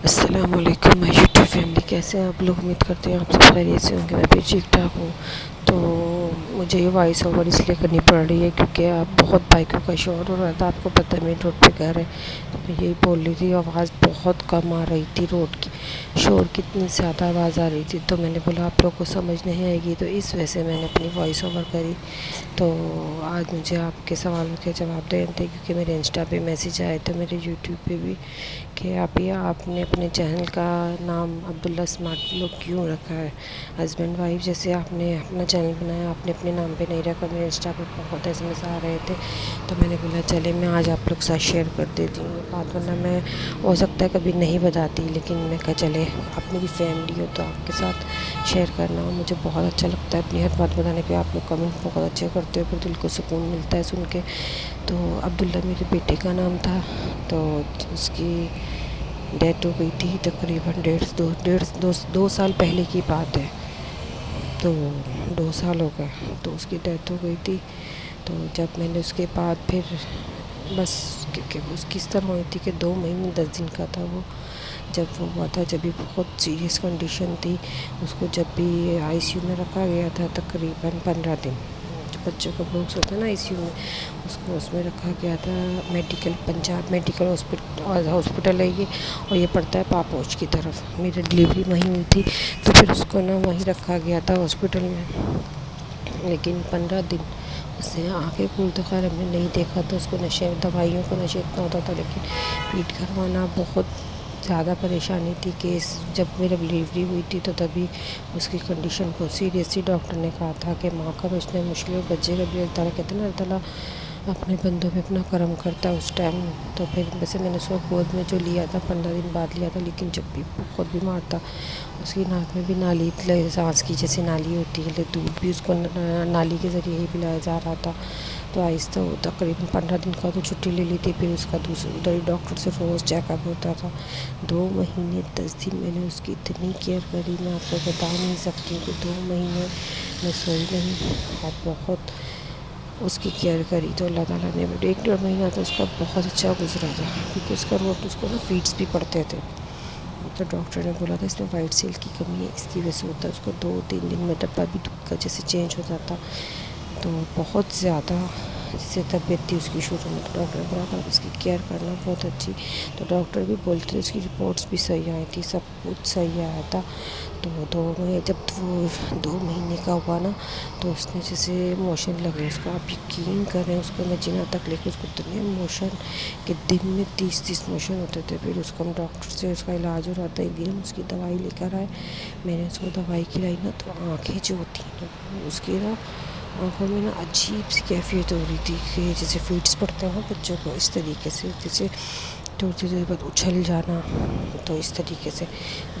السلام علیکم مائی YouTube family, کیسے ہیں آپ لوگ؟ امید کرتے ہیں آپ سب خیریت سے ہوں گے۔ میں بھی ٹھیک ٹھاک ہوں۔ تو مجھے یہ وائس اوور اس لیے کرنی پڑ رہی ہے کیونکہ آپ بہت بائکوں کا شور ہو رہا تھا، آپ کو پتہ ہے مین روڈ پہ گھر ہے، تو میں یہی بول رہی تھی آواز بہت کم آ رہی تھی روڈ کی، شور کتنی زیادہ آواز آ رہی تھی، تو میں نے بولا آپ لوگ کو سمجھ نہیں آئے گی، تو اس وجہ سے میں نے اپنی وائس اوور کری۔ تو آج مجھے آپ کے سوالوں کے جواب دینے تھے کیونکہ میرے انسٹا پہ میسیج آئے تھے، میرے یوٹیوب پہ بھی، کہ آپ نے اپنے چینل کا نام عبداللہ اسمارٹ ولاگ کیوں رکھا ہے؟ ہسبینڈ وائف جیسے آپ نے اپنا چینل بنایا، آپ نے اپنے نام پہ نہیں رکھا۔ میرے انسٹا پہ بہت ایس ایم ایس آ رہے تھے، تو میں نے بولا چلے میں آج آپ لوگ کے ساتھ شیئر کر دیتی ہوں یہ بات، ورنہ میں ہو سکتا ہے کبھی نہیں بتاتی، لیکن میں کہا چلے اپنی بھی فیملی ہو تو آپ کے ساتھ شیئر کرنا ہو، مجھے بہت اچھا لگتا ہے اپنی ہر بات بتانے کے۔ آپ لوگ کمنٹ بہت اچھے کرتے ہو، پھر دل کو سکون ملتا ہے سن کے۔ تو عبداللہ میرے بیٹے کا نام تھا، تو اس کی ڈیتھ ہو گئی تھی تقریباً دو سال پہلے کی بات ہے، تو 2 سال ہو گئے تو اس کی ڈیتھ ہو گئی تھی۔ تو جب میں نے اس کے بعد پھر بس کیونکہ اس کی اس طرح ہوئی تھی کہ 2 مہینے 10 دن کا تھا وہ، جب وہ ہوا تھا، جب بھی بہت سیریس کنڈیشن تھی، اس کو جب بھی آئی سی یو میں رکھا گیا تھا تقریباً 15 دن، جو بچوں کا باکس ہوتا ہے نا آئی سی یو میں، اس کو اس میں رکھا گیا تھا۔ پنجاب میڈیکل ہاسپٹل ہے یہ، اور یہ پڑتا ہے پاپوش کی طرف، میری ڈلیوری وہیں ہوئی تھی، تو پھر اس کو نا وہیں رکھا گیا تھا ہاسپٹل میں، لیکن 15 دن اس نے آنکھیں کھول تو خیر ہم نے نہیں دیکھا تھا، اس کو نشے دوائیوں کا نشے اتنا ہوتا تھا، لیکن پیٹ کروانا بہت زیادہ پریشانی تھی کہ جب میری ڈلیوری ہوئی تھی تو تبھی اس کی کنڈیشن بہت سیریس تھی۔ ڈاکٹر نے کہا تھا کہ ماں کا بچنا مشکل ہے، بچے کا بھی۔ اللہ تعالیٰ کہتے ہیں نا، اللہ تعالیٰ اپنے بندوں پہ اپنا کرم کرتا ہے اس ٹائم۔ تو پھر ویسے میں نے اس کو گود میں جو لیا تھا 15 دن بعد لیا تھا، لیکن جب بھی بہت بیمار تھا، اس کی ناک میں بھی نالی سانس کی جیسی نالی ہوتی ہے، دودھ بھی اس کو نالی کے ذریعے ہی پلایا جا رہا تھا۔ تو آہستہ تقریباً 15 دن کا تو چھٹی لے لی تھی، پھر اس کا ادھر ہی ڈاکٹر سے روز چیک اپ ہوتا تھا۔ 2 مہینے 10 دن میں نے اس کی اتنی کیئر کری، میں آپ کو بتا نہیں سکتی کہ 2 مہینے میں سوئی نہیں اور بہت اس کی کیئر کری۔ تو اللہ تعالیٰ نے 1 ڈیڑھ مہینہ تو اس کا بہت اچھا گزرا تھا، کیونکہ اس کا روٹ اس کو نا فیڈس بھی پڑتے تھے، تو ڈاکٹر نے بولا تھا اس میں وائٹ سیل کی کمی ہے، اس کی وجہ سے ہوتا ہے، اس کو 2-3 دن میں ڈبہ بھی دودھ کا جیسے چینج ہو جاتا، تو بہت زیادہ جیسے طبیعت تھی اس کی شروع میں، تو ڈاکٹر نے بولا تھا اس کی کیئر کرنا بہت اچھی، تو ڈاکٹر بھی بولتے تھے، اس کی رپورٹس بھی صحیح آئی تھی، سب کچھ صحیح آیا تھا۔ تو جب وہ 2 مہینے کا ہوا نا، تو اس نے جیسے موشن لگے اس کو، آپ یقین کریں اس کو میں جنہ تک لے کے اس کو اتنے موشن کہ دن میں 30 موشن ہوتے تھے۔ پھر اس کو ہم ڈاکٹر سے اس کا علاج ہو رہا تھا، ایک دن ہم اس کی دوائی لے کر آئے، میں نے اس کو دوائی کھلائی نا، تو آنکھیں جو ہوتی ہیں نا اس کی نا آنکھوں میں نا عجیب سی کیفیت ہو رہی تھی کہ جیسے فیڈس پڑتے ہیں نا بچوں کو، اس طریقے سے، جیسے تھوڑی دیر بعد اچھل جانا، تو اس طریقے سے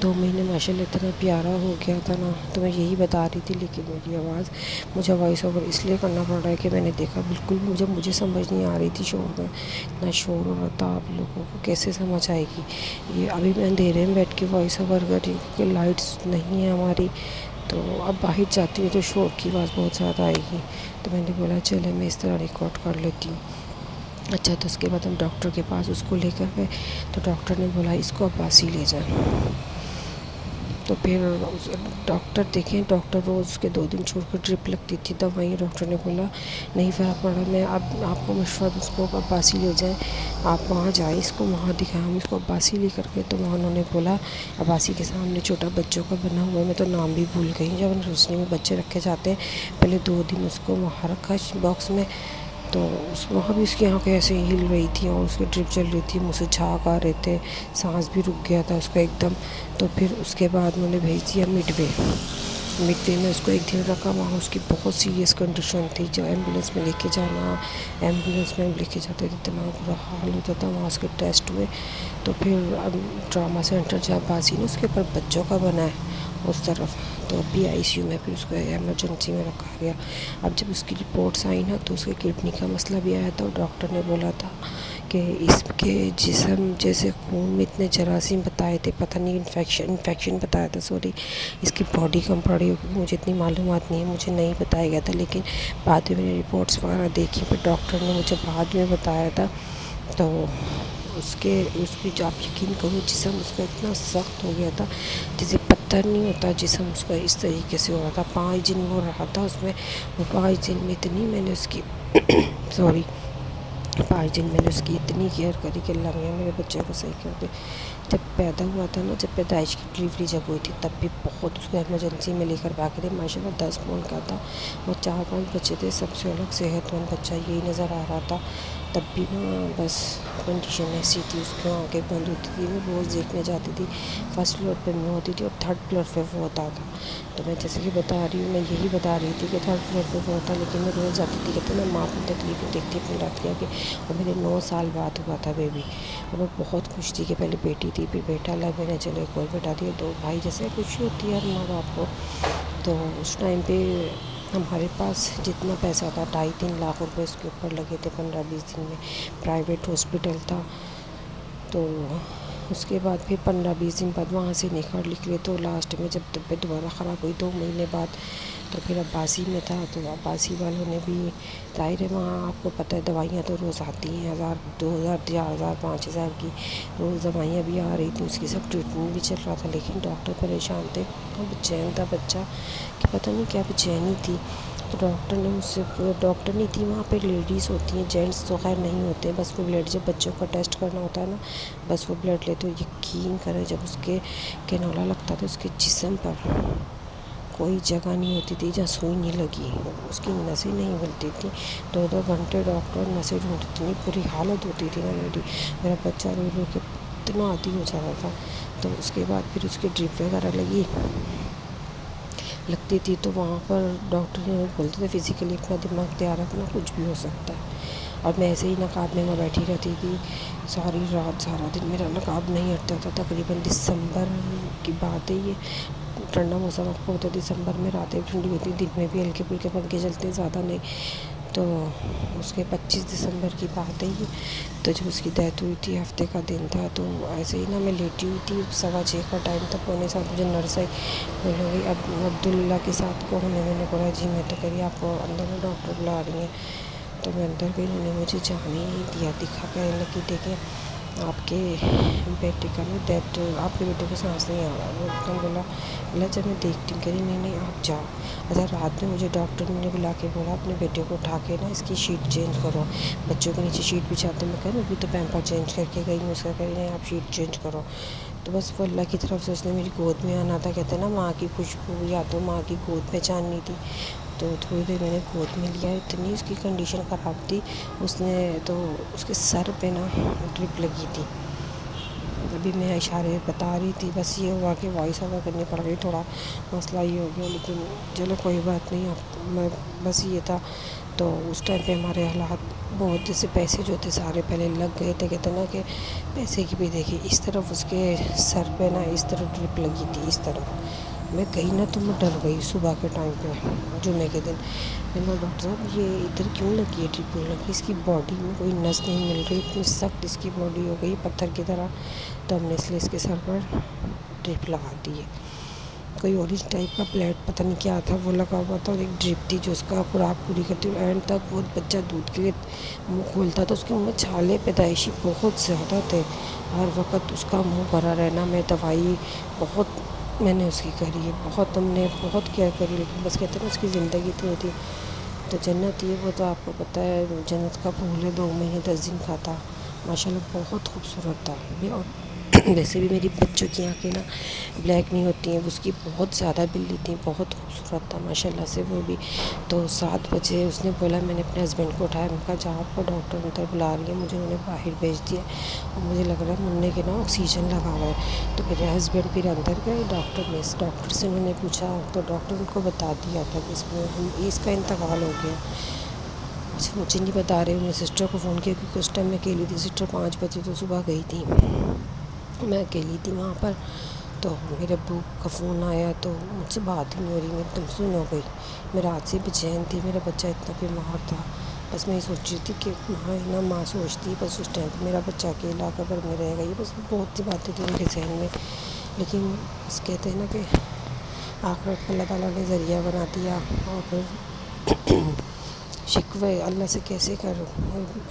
2 مہینے ماشاء اللہ اتنا پیارا ہو گیا تھا نا۔ تو میں یہی بتا رہی تھی، لیکن میری آواز مجھے وائس اوور اس لیے کرنا پڑ رہا ہے کہ میں نے دیکھا بالکل مجھے سمجھ نہیں آ رہی تھی، شور میں اتنا شور ہو رہا تھا، آپ لوگوں کو کیسے سمجھ آئے گی یہ؟ ابھی میں اندھیرے میں بیٹھ کے وائس اوور کر رہی ہوں کیونکہ لائٹس نہیں ہے ہماری، تو اب باہر جاتی ہوں تو شور کی آواز بہت زیادہ آئے گی، تو میں نے بولا چلے میں اس طرح ریکارڈ کر لیتی ہوں۔ اچھا، تو اس کے بعد ہم ڈاکٹر کے پاس اس کو لے کر گئے، تو ڈاکٹر نے بولا اس کو عباسی لے جائیں، تو پھر ڈاکٹر دیکھیں، ڈاکٹر روز کے 2 دن چھوڑ کر ڈرپ لگتی تھی دوائیں، ڈاکٹر نے بولا نہیں فرق پڑ رہا، میں اب آپ کو مشورہ دوں اس کو عباسی لے جائیں، آپ وہاں جائیں، اس کو وہاں دکھائیں، ہم اس کو عباسی لے کر کے، تو وہاں انہوں نے بولا عباسی کے سامنے چھوٹا بچوں کا بنا ہوا ہے، میں تو نام بھی بھول گئی، جب نرسری میں بچے رکھے جاتے ہیں پہلے 2 دن اس کو وہاں رکھا باکس میں، تو وہاں بھی اس کی آنکھیں ایسے ہی ہل رہی تھیں اور اس کی ڈرپ چل رہی تھی، منہ سے جھاگ آ رہے تھے، سانس بھی رک گیا تھا اس کا ایک دم۔ تو پھر اس کے بعد انہوں نے بھیج دیا مڈ وے میں اس کو 1 دن رکھا، وہاں اس کی بہت سیریس کنڈیشن تھی، جو ایمبولینس میں لے کے جانا، ایمبولینس میں لے کے جاتے تھے، اتنا برا حال ہوتا تھا، وہاں اس کے ٹیسٹ ہوئے، تو پھر ٹراما سینٹر جہاں باسی نے اس کے اوپر بچوں کا بنا ہے اس طرف، تو ابھی آئی سی یو میں پھر اس کو ایمرجنسی میں رکھا گیا۔ اب جب اس کی رپورٹس آئی نا تو اس کے کڈنی کا مسئلہ بھی آیا تھا، اور ڈاکٹر نے بولا تھا کہ اس کے جسم جیسے خون میں اتنے جراثیم بتائے تھے، پتہ نہیں انفیکشن بتایا تھا، سوری اس کی باڈی کم پڑی ہوگی، مجھے اتنی معلومات نہیں ہے، مجھے نہیں بتایا گیا تھا، لیکن بعد میں نے رپورٹس وغیرہ دیکھی، پھر ڈاکٹر نے مجھے بعد میں بتایا تھا، تو اس کی جو آپ یقین کرو جسم اس کا اتنا سخت ہو گیا تھا جیسے پتھر نہیں ہوتا، جسم اس کا اس طریقے سے ہو رہا تھا۔ 5 دن وہ رہا تھا اس میں، وہ 5 دن میں اتنی میں نے اس کی سوری 5 دن میں نے اس کی اتنی کیئر کری کہ اللہ میاں میرے بچے کو صحیح کر دے۔ جب پیدا ہوا تھا نا، جب پیدائش کی ڈلیوری جب ہوئی تھی تب بھی بہت اس کو ایمرجنسی میں لے کر بھاگے تھے، ماشاء اللہ 10 پاؤنڈ کا تھا، وہ 4-5 بچے تھے، سب سے الگ صحت مند بچہ یہی نظر آ رہا تھا۔ تب بھی نا بس کنڈیشن ایسی تھی، اس کی آنکھیں بند ہوتی تھی، وہ روز دیکھنے جاتی تھی، 1st فلور پہ میں ہوتی تھی اور 3rd فلور پہ وہ ہوتا تھا۔ تو میں جیسے کہ بتا رہی ہوں، میں یہی بتا رہی تھی کہ 3rd فلور پہ وہ ہوتا، لیکن میں روز جاتی تھی، کہتے ہیں نا ماں اپنی تکلیفیں دیکھتی اپنی رات کے آگے، اور میرے 9 سال بعد ہوا تھا بیبی، اور میں بہت خوش تھی کہ پہلے بیٹی تھی پھر بیٹا، اللہ میں نے چلو ایک اور بیٹا دیا، 2 بھائی، جیسے خوشی ہوتی ہے ہر ماں باپ کو۔ تو اس ٹائم پہ ہمارے پاس جتنا پیسہ تھا 2.5-3 لاکھ روپے اس کے اوپر لگے تھے 15-20 دن میں، پرائیویٹ ہاسپٹل تھا۔ تو اس کے بعد پھر 15-20 دن بعد وہاں سے نکلے تو لاسٹ میں جب طبیعت دوبارہ خراب ہوئی 2 مہینے بعد، تو پھر عباسی میں تھا، تو عباسی والوں نے بھی ظاہر ہے وہاں آپ کو پتہ ہے دوائیاں تو روز آتی ہیں، 1000 2000 5000 کی روز دوائیاں بھی آ رہی تھیں، اس کی سب ٹریٹمنٹ بھی چل رہا تھا، لیکن ڈاکٹر پریشان تھے، بے چین تھا بچہ کہ پتہ نہیں کیا بے چینی تھی۔ تو ڈاکٹر نے مجھ سے، ڈاکٹر نہیں تھی وہاں پہ، لیڈیز ہوتی ہیں، جینٹس تو خیر نہیں ہوتے، بس وہ بلڈ جب بچوں کا ٹیسٹ کرنا ہوتا ہے نا، بس وہ بلڈ لیتے، یقین کریں جب اس کے کینولا لگتا تھا اس کے جسم پر کوئی جگہ نہیں ہوتی تھی جہاں سوئی نہیں لگی، اس کی نسیں نہیں ملتی تھیں، 2 گھنٹے ڈاکٹر نسیں ڈھونڈتے، اتنی بری حالت ہوتی تھی نا میرا بچہ رو رو کے اتنا عادی ہو جاتا تھا۔ تو اس کے بعد پھر اس کی ڈرپ وغیرہ لگتی تھی، تو وہاں پر ڈاکٹر نے بولتے تھے فزیکلی اپنا دماغ تیار رکھنا، کچھ بھی ہو سکتا ہے، اور میں ایسے ہی نقاب میں بیٹھی رہتی تھی ساری رات، سارا دن میرا نقاب نہیں ہٹتا تھا، تقریباً دسمبر کی بات ہے یہ، ٹھنڈا موسم آپ کو ہوتا ہے، دسمبر میں راتیں ٹھنڈی ہوتی، دن میں بھی ہلکے پھلکے پنکھے چلتے، زیادہ نہیں۔ تو اس کے 25 دسمبر کی بات ہے یہ، تو جب اس کی ڈیتھ ہوئی تھی ہفتے کا دن تھا، تو ایسے ہی نا میں لیٹی ہوئی تھی، 6:15 کا ٹائم تھا، 6:45 مجھے نرس آئی، بولنے گئی اب عبداللہ کے ساتھ کون ہے؟ میں نے بولا جی میں، تو کہہ رہی آپ کو اندر میں ڈاکٹر بلا رہی ہیں، تو میں اندر گئی، انہوں نے مجھے جانے ہی نہیں دیا، دکھا کہنے لگی دیکھیں آپ کے بیٹے کا نا ڈیتھ، آپ کے بیٹے کو سانس نہیں آ رہا، وہ ایک دم بولا اللہ جب میں دیکھتی ہوں، کہہ رہی نہیں آپ جاؤ۔ اچھا رات میں مجھے ڈاکٹر نے بلا کے بولا اپنے بیٹے کو اٹھا کے نا اس کی شیٹ چینج کرو، بچوں کے نیچے شیٹ بچھاتے، میں کہا میں ابھی تو پیمپر چینج کر کے گئی ہوں، اس کا کہہ رہی نہیں آپ شیٹ چینج کرو۔ تو بس وہ اللہ کی طرف سے اس نے میری گود میں آنا تھا، کہتے ہیں نا ماں کی خوشبو یا تو ماں کی گود پہچاننی تھی، تو تھوڑی دیر میں نے گود میں لیا، اتنی اس کی کنڈیشن خراب تھی، اس نے تو اس کے سر پہ نا ڈرپ لگی تھی، ابھی میں اشارے بتا رہی تھی، بس یہ ہوا کہ وائس اوور کرنی پڑ گئی، تھوڑا مسئلہ یہ ہو گیا، لیکن چلو کوئی بات نہیں، میں بس یہ تھا۔ تو اس ٹائم پہ ہمارے حالات بہت، جیسے پیسے جو تھے سارے پہلے لگ گئے تھے، کہتے ہیں نا کہ پیسے کی بھی دیکھیں، اس طرف اس کے سر پہ نا اس طرف ڈرپ لگی تھی، اس طرف میں گئی نا تو میں ڈر گئی، صبح کے ٹائم پہ جمعے کے دن میں نے کہا ڈاکٹر صاحب یہ ادھر کیوں لگی ہے ڈرپ؟ لگی اس کی باڈی میں کوئی نس نہیں مل رہی، اتنی سخت اس کی باڈی ہو گئی پتھر کی طرح، تو ہم نے اس لیے اس کے سر پر ڈرپ لگا دی ہے، کوئی اورنج ٹائپ کا پلیٹ پتہ نہیں کیا تھا وہ لگا ہوا تھا، اور ایک ڈرپ تھی جو اس کا خوراک پوری کرتی ہوئی اینڈ تک، وہ بچہ دودھ کے لیے منہ کھولتا تھا، اس کے منہ میں چھالے پیدائشی بہت زیادہ تھے، ہر وقت اس کا منہ بھرا رہنا، میں دوائی بہت میں نے اس کی کری ہے، بہت ہم نے بہت کیئر کری، لیکن بس کہتے ہیں نا اس کی زندگی اتنی تھی، تو جنت یہ وہ تو آپ کو پتہ ہے جنت کا پھول ہے، 2 مہینے 10 دن کا تھا، ماشاء اللہ بہت خوبصورت تھا اور ویسے بھی میری بچوں کی آنکھیں نا بلیک نہیں ہوتی ہیں، اس کی بہت زیادہ بلی تھیں، بہت خوبصورت تھا ماشاء اللہ سے وہ بھی۔ تو 7 بجے اس نے بولا، میں نے اپنے ہسبینڈ کو اٹھایا، میں نے کہا جا آپ کو ڈاکٹر اندر بلا رہی ہے، مجھے انہوں نے باہر بھیج دیا، اور مجھے لگ رہا ہے منہ کے نا آکسیجن لگا ہوا ہے، تو میرے ہسبینڈ پھر اندر گئے، ڈاکٹر سے انہوں نے پوچھا، تو ڈاکٹر ان کو بتا دیا تھا کہ اس کا انتقال ہو گیا۔ اچھا مجھے نہیں بتا رہے، انہوں نے سسٹر کو فون کیا، کیونکہ اس ٹائم میں اکیلی تھی، سسٹر 5 بجے تو صبح گئی تھی، میں اکیلی تھی وہاں پر، تو میرے ابو کا فون آیا تو مجھ سے بات ہی نہیں ہو رہی، میں ایک دم سن ہو گئی، میں رات سے بے چین تھی، میرا بچہ اتنا بیمار تھا، بس میں یہ سوچ رہی تھی کہ ماں سوچتی بس اس ٹائم پہ میرا بچہ اکیلا قبر میں رہے گا، یہ بس بہت سی باتیں تھیں میرے ذہن میں، لیکن بس کہتے ہیں نا کہ آخرت میں اللہ تعالیٰ نے ذریعہ بنا دیا، اور پھر شکوے اللہ سے کیسے کروں؟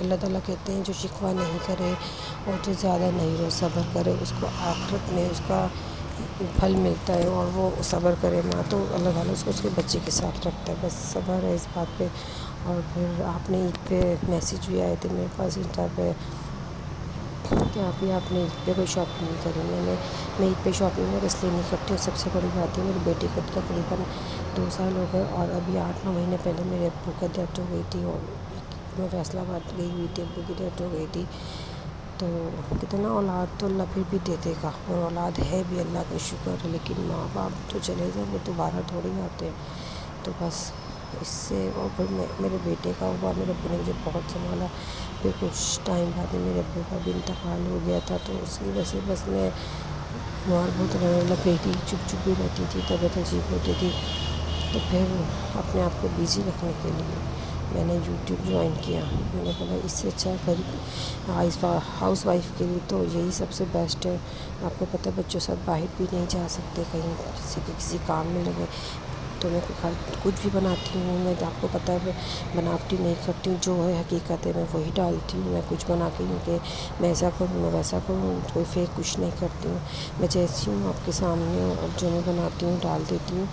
اللہ تعالیٰ کہتے ہیں جو شکوہ نہیں کرے اور جو زیادہ نہیں رو صبر کرے اس کو آخرت میں اس کا پھل ملتا ہے، اور وہ صبر کرے نہ تو اللہ تعالیٰ اس کو اس کے بچے کے ساتھ رکھتا ہے۔ بس صبر ہے اس بات پہ۔ اور پھر آپ نے عید پہ میسیج بھی آئے تھے میرے پاس انسٹا پہ کہ آپ نے عید پہ کوئی شاپنگ نہیں کری۔ میں عید پہ شاپنگ میں اس لیے نہیں کرتی ہوں، سب سے بڑی بات ہے میری بیٹی کو تقریباً 2 سال ہو گئے، اور ابھی 8-9 مہینے پہلے میرے ابو کا ڈیتھ ہو گئی تھی، اور میں فیصل آباد گئی ہوئی تھی، ابو کی ڈیتھ ہو گئی تھی۔ تو کتنا اولاد تو اللہ پھر بھی دے دے گا، اور اولاد ہے بھی اللہ کا شکر ہے، لیکن ماں باپ تو چلے جائیں وہ دوبارہ تھوڑی آتے ہیں۔ تو بس اس سے، اور پھر میرے بیٹے کا ہوا، میرے ابو نے مجھے بہت سنبھالا، پھر کچھ ٹائم بعد میں میرے ابو کا بھی انتقال ہو گیا تھا، تو اس کی وجہ سے بس میں بیمار بہت رہنے لگ گئی تھی، چپ چپ بھی رہتی تھی، طبیعت عجیب ہوتی تھی۔ تو پھر اپنے آپ کو بیزی رکھنے کے لیے میں نے یوٹیوب جوائن کیا۔ میں نے بولا اس سے اچھا گھر ہاؤس وائف کے لیے تو یہی سب سے بیسٹ ہے۔ آپ کو پتہ ہے بچوں ساتھ باہر بھی نہیں جا سکتے کہیں، کسی کام میں لگے، تو میں کچھ بھی بناتی ہوں، میں آپ کو پتہ ہے میں بناوٹی نہیں کرتی ہوں، جو ہے حقیقت ہے میں وہی ڈالتی ہوں۔ میں کچھ بنا کے کہ میں ایسا کروں میں ویسا کروں، کوئی فیک کچھ نہیں کرتی ہوں، میں جیسی ہوں آپ کے سامنے ہوں، اور جو میں بناتی ہوں ڈال دیتی ہوں۔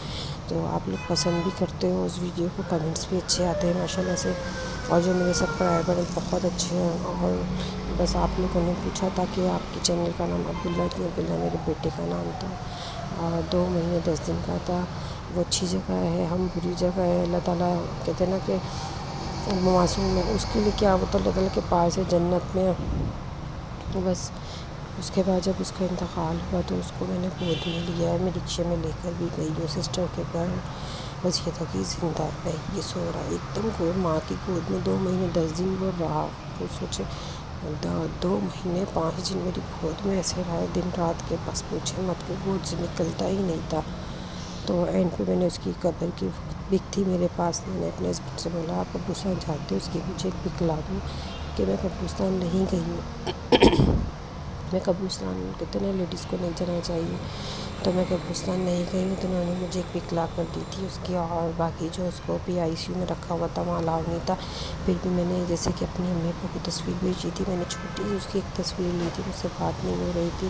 تو آپ لوگ پسند بھی کرتے ہو اس ویڈیو کو، کمنٹس بھی اچھے آتے ہیں ماشاء اللہ سے، اور جو میرے سبسکرائبر ہیں بہت اچھے ہیں۔ اور بس آپ لوگوں نے پوچھا تھا کہ آپ کے چینل کا نام عبداللہ کیوں؟ عبداللہ میرے بیٹے کا نام تھا، اور 2 مہینے 10 دن کا تھا۔ وہ اچھی جگہ ہے، ہم بری جگہ ہے۔ اللہ تعالیٰ کہتے ہیں نا کہ معصوم ہے، اس کے لیے کیا ہوتا ہے، اللہ تعالیٰ کے پاس ہے جنت میں۔ بس اس کے بعد جب اس کا انتقال ہوا تو اس کو میں نے گود میں لیا ہے، میں رکشے میں لے کر بھی گئی ہوں سسٹر کے گھر، بس یہ تھا کہ زندہ ہے، یہ سو رہا ہے ایک دم ماں کی گود میں 2 مہینے 10 دن وہ رہا۔ تو سوچے 2 مہینے 5 دن میری گود میں ایسے رہا ہے، دن رات کے بس پوچھے مت، کہ گود سے نکلتا ہی نہیں تھا۔ تو اینڈ پہ میں نے اس کی قبر کی پک تھی میرے پاس، میں نے اپنے ہسبینڈ سے بولا آپ قبرستان جاتے ہو اس کی مجھے ایک پک لا دو، کہ میں قبرستان نہیں گئی ہوں۔ میں قبرستان کتنے لیڈیز کو نہیں جانا چاہیے، تو میں قبرستان نہیں گئی ہوں، تو انہوں نے مجھے ایک پک لا کر دی تھی اس کی، اور باقی جو اس کو PICU میں رکھا ہوا تھا وہاں الاؤ نہیں تھا، پھر بھی میں نے جیسے کہ اپنی امی ابو کو تصویر بھیجی تھی، میں نے چھوٹی سی اس کی ایک تصویر لی تھی، مجھ سے بات نہیں ہو رہی تھی،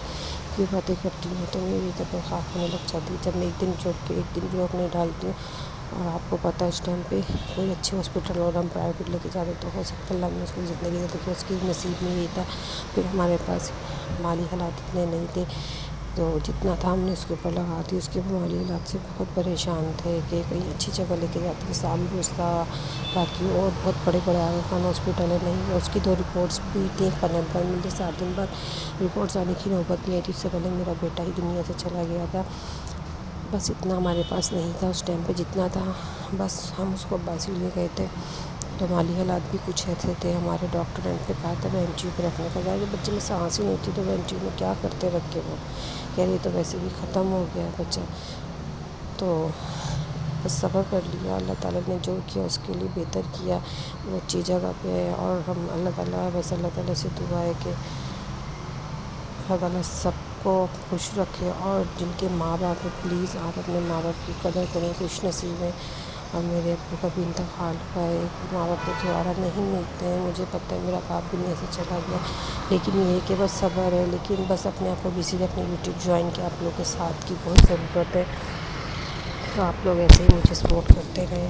کیوں باتیں کرتی ہوں تو میری طبیعت خراب ہونے لگ جاتی جب میں ایک دن چھوڑ کے ایک دن بلاگ نہیں ڈالتی ہوں۔ اور آپ کو پتہ ہے اس ٹائم پہ کوئی اچھے ہاسپٹل اور ہم پرائیویٹ لے کے جاتے تو ہو سکتا ہے اللہ نے اس کو زندگی دے، کہ اس کی نصیب میں یہ تھا، پھر ہمارے پاس مالی حالات اتنے نہیں تھے، تو جتنا تھا ہم نے اس کے اوپر لگا دی، اس کے مالی حالات سے بہت پریشان تھے کہ کہیں اچھی جگہ لے کے جاتے ہیں، سامروز تھا، باقی اور بہت بڑے بڑے آگا خان ہاسپٹل ہے، نہیں اس کی 2 رپورٹس بھی تھیں، پنل پر مجھے 7 دن بعد رپورٹس آنے کی نوبت نہیں آئی تھی، اس سے پہلے میرا بیٹا ہی دنیا سے چلا گیا تھا۔ بس اتنا ہمارے پاس نہیں تھا اس ٹائم پہ، جتنا تھا بس ہم اس کو عباسی لے گئے تھے، تو مالی حالات بھی کچھ ایسے تھے، ہمارے ڈاکٹر نے ان پہ کہا تھا وینٹیو پہ رکھنے کا، کہ بچے میں سانس ہی نہیں ہوتی تو وینٹیو میں کیا کرتے رکھ کے، وہ کہہ رہی تو ویسے بھی ختم ہو گیا بچہ۔ تو بس صبر کر لیا، اللہ تعالیٰ نے جو کیا اس کے لیے بہتر کیا، وہ اچھی جگہ پہ ہے، اور ہم اللہ تعالیٰ سے دعا ہے کہ اللہ تعالیٰ سب کو خوش رکھے، اور جن کے ماں باپ ہیں پلیز آپ اپنے ماں باپ کی قدر کریں، خوش نصیب ہیں۔ اور میرے ابو کا بھی انتقال ہوا ہے، ماں باپ تو دوبارہ نہیں ملتے ہیں، مجھے پتہ ہے میرا باپ دنیا سے چلا گیا، لیکن یہ ہے کہ بس صبر ہے، لیکن بس اپنے آپ کو بزی رکھنے یوٹیوب جوائن کیا، آپ لوگوں کے ساتھ کی بہت ضرورت ہے، تو آپ لوگ ایسے ہی مجھے سپورٹ کرتے رہیں۔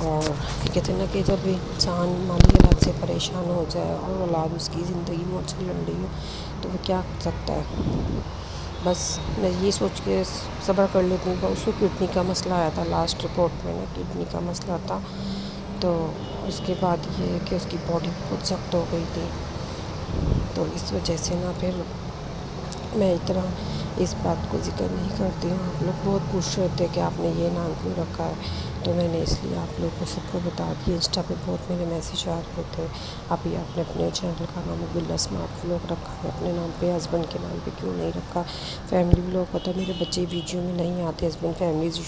اور کہتے ہیں نا کہ جب انسان مالی حالات سے پریشان ہو جائے اور اولاد اس کی زندگی موت سے لڑ رہی ہو تو وہ کیا کر سکتا ہے۔ بس میں یہ سوچ کے صبر کر لیتی ہوں، اس کو کڈنی کا مسئلہ آیا تھا، لاسٹ رپورٹ میں نے کڈنی کا مسئلہ تھا، تو اس کے بعد یہ ہے کہ اس کی باڈی بہت سخت ہو گئی تھی، تو اس وجہ سے نا پھر میں اتنا اس بات کو ذکر نہیں کرتی ہوں۔ آپ لوگ بہت پوچھ رہے تھے کہ آپ نے یہ نام کیوں رکھا ہے، تو میں نے اس لیے آپ لوگوں کو سب کو بتا دیا، انسٹا پہ بہت میرے میسیج آ رہے تھے، ابھی آپ نے اپنے چینل کا نام عبداللہ اسمارٹ ولاگ رکھا ہے، اپنے نام پہ ہسبینڈ کے نام پہ کیوں نہیں رکھا، فیملی ولاگ ہوتا ہے، میرے بچے ویڈیو میں نہیں آتے، ہسبینڈ فیملیز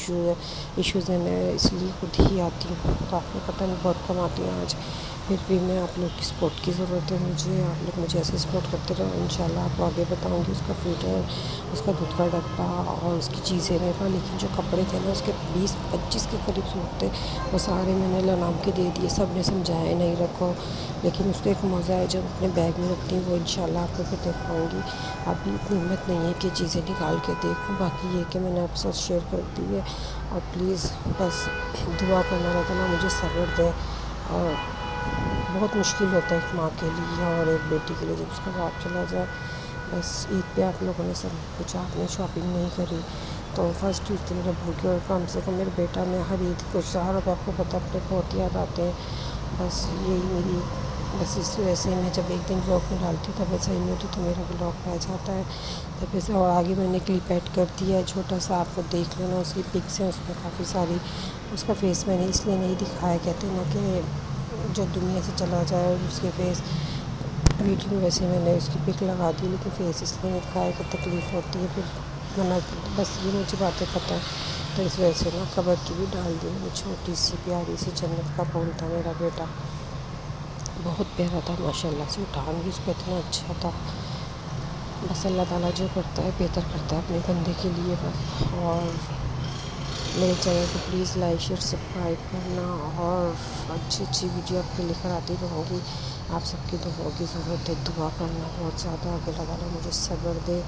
ایشوز ہیں، میں اس لیے خود ہی آتی ہوں، تو آپ کو پتہ نہیں بہت کم آتی ہوں آج پھر بھی میں آپ لوگ کی سپورٹ کی ضرورت ہے مجھے. آپ لوگ مجھے ایسے سپورٹ کرتے رہو. انشاءاللہ آپ کو آگے بتاؤں گی اس کا فیڈر، اس کا دودھ کا ڈبہ اور اس کی چیزیں رہنا. لیکن جو کپڑے تھے نا اس کے 20-25 کے قریب سوٹ تھے، وہ سارے میں نے لنام کے دے دیے. سب نے سمجھایا نہیں رکھو، لیکن اس کا ایک مزہ ہے جب اپنے بیگ میں رکھتی ہوں، وہ انشاءاللہ آپ کو پھر دکھاؤں گی. ابھی اتنی ہمت نہیں ہے کہ چیزیں نکال کے دیکھوں. باقی یہ کہ میں نے آپ کے ساتھ شیئر کر دی ہے. اور پلیز بس دعا کرنا رہتا نا مجھے صبر دے. اور بہت مشکل ہوتا ہے ایک ماں کے لیے اور ایک بیٹی کے لیے جب اس کا باپ چلا جائے. بس عید پہ آپ لوگوں نے سب کچھ، آپ نے شاپنگ نہیں کری تو فرسٹ عید کے لیے بھوکے، اور کم سے کم میرے بیٹا نے ہر عید کو سارا آپ کو پتہ اپنے بہت یاد آتے ہیں. بس یہی میری، بس اس وجہ سے میں جب ایک دن بلاگ میں ڈالتی ہوں طبیعت صحیح نہیں ہوتی تو میرا بلاگ رہ جاتا ہے. طبیعت سے. اور آگے میں نے کلپ ایڈ کر دیا ہے چھوٹا سا، آپ کو دیکھ لینا. اس کی پکس ہیں، اس میں کافی ساری. اس کا فیس میں نے اس لیے نہیں دکھایا، کہتے ہیں نا کہ جو دنیا سے چلا جائے اور اس کے فیس ویڈیو میں، ویسے میں نے اس کی پک لگا دی، لیکن فیس اس لیے نہیں دکھایا کہ تکلیف ہوتی ہے پھر منع. بس یہ مجھے باتیں پتہ ہے تو اس وجہ سے نا قبر کی بھی ڈال دی. میں چھوٹی سی پیاری سی جنت کا پھول تھا میرا بیٹا، بہت پیارا تھا ماشاء اللہ سے. اٹھان بھی اس کو اتنا اچھا تھا. بس اللہ تعالیٰ جو کرتا ہے بہتر کرتا ہے اپنے بندے کے لیے. بس اور میرے چینل کو پلیز لائک شیئر سبسکرائب کرنا، اور اچھی اچھی ویڈیو آپ کے لے کر آتی رہوں گی. آپ سب کی دعاؤں کی ضرورت ہے. دعا کرنا بہت زیادہ کہ اللہ تعالیٰ مجھے صبر دے،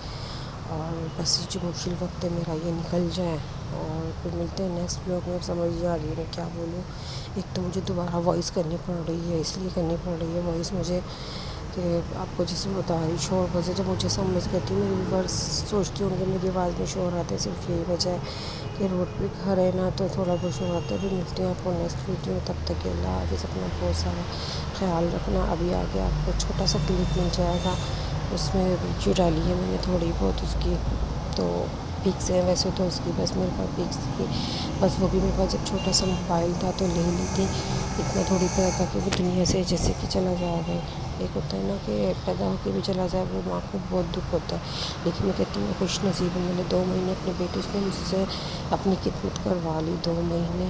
اور بس یہ جو مشکل وقت ہے میرا یہ نکل جائے. اور پھر ملتے ہیں نیکسٹ بلاگ میں. سمجھ نہیں آ رہی ہے میں کیا بولوں. ایک تو مجھے دوبارہ وائس کرنی پڑ رہی ہے، اس لیے کرنی پڑ رہی ہے وائس مجھے کہ آپ کو جیسے بتا رہی شور وجہ جب مجھے سمجھ کرتی ہوں. میری ویورس سوچتی ہوں کہ میری آواز میں شور آتا ہے، صرف یہی وجہ ہے کہ روڈ پہ گھر ہے نا تو تھوڑا بہت شور آتا ہے. پھر ملتے ہیں آپ کو نیکسٹ ویڈیو میں. تب تک کے اللہ حافظ. اپنا بہت سارا خیال رکھنا. ابھی آگے آپ کو چھوٹا سا کلپ مل جائے گا، اس میں ویڈیو ڈالی ہے میں نے تھوڑی بہت اس کی، تو پکس ہیں ویسے تو اس کی. بس میرے پاس پکس تھی، بس وہ بھی میرے پاس جب چھوٹا سا موبائل تھا تو لے لی تھی. اتنا تھوڑی پتا تھا کہ وہ دنیا سے جیسے کہ چلا جائے گا. ایک ہوتا ہے نا کہ پیدا ہو کے بھی چلا جائے، وہ ماں کو بہت دکھ ہوتا ہے. لیکن میں کہتی ہوں خوش نصیب ہوں. میں نے 2 مہینے اپنے بیٹے سے مجھ سے اپنی خدمت کروا لی. 2 مہینے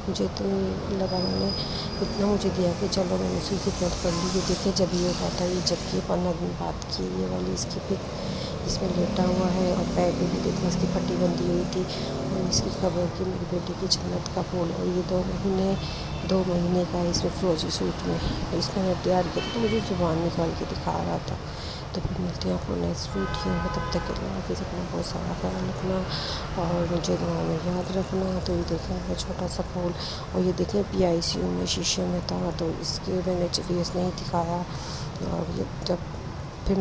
مجھے اتنی اللہ تعالیٰ نے اتنا مجھے دیا کہ چلو میں نے اس کی خدمت کر لی. یہ دیکھیں جب یہ ہوتا تھا، یہ جب کی 15 دن بعد کی یہ والی اس کی پک اس میں لیٹا ہوا ہے، اور پیر پہ بھی دیکھیں اس کی پٹی بندھی ہوئی تھی. اور اس کی خبر کی میری بیٹی کی جنت کا پھول. اور یہ 2 مہینے کا ہے اس میں فروزی سوٹ میں. اس میں نے تیار کیا تھا تو مجھے زبان نکال کے دکھا رہا تھا. تو پھر ملتے ہیں آپ کو نیکسٹ ویڈیو میں. تب تک کے اللہ حافظ. اپنا بہت سارا خیال رکھنا اور مجھے دعاؤں میں یاد رکھنا. تو یہ دیکھیں میرا چھوٹا سا پھول، اور یہ دیکھیں PICU میں شیشے میں تھا تو اس کے میں نے فیس نہیں دکھایا. اور یہ جب پھر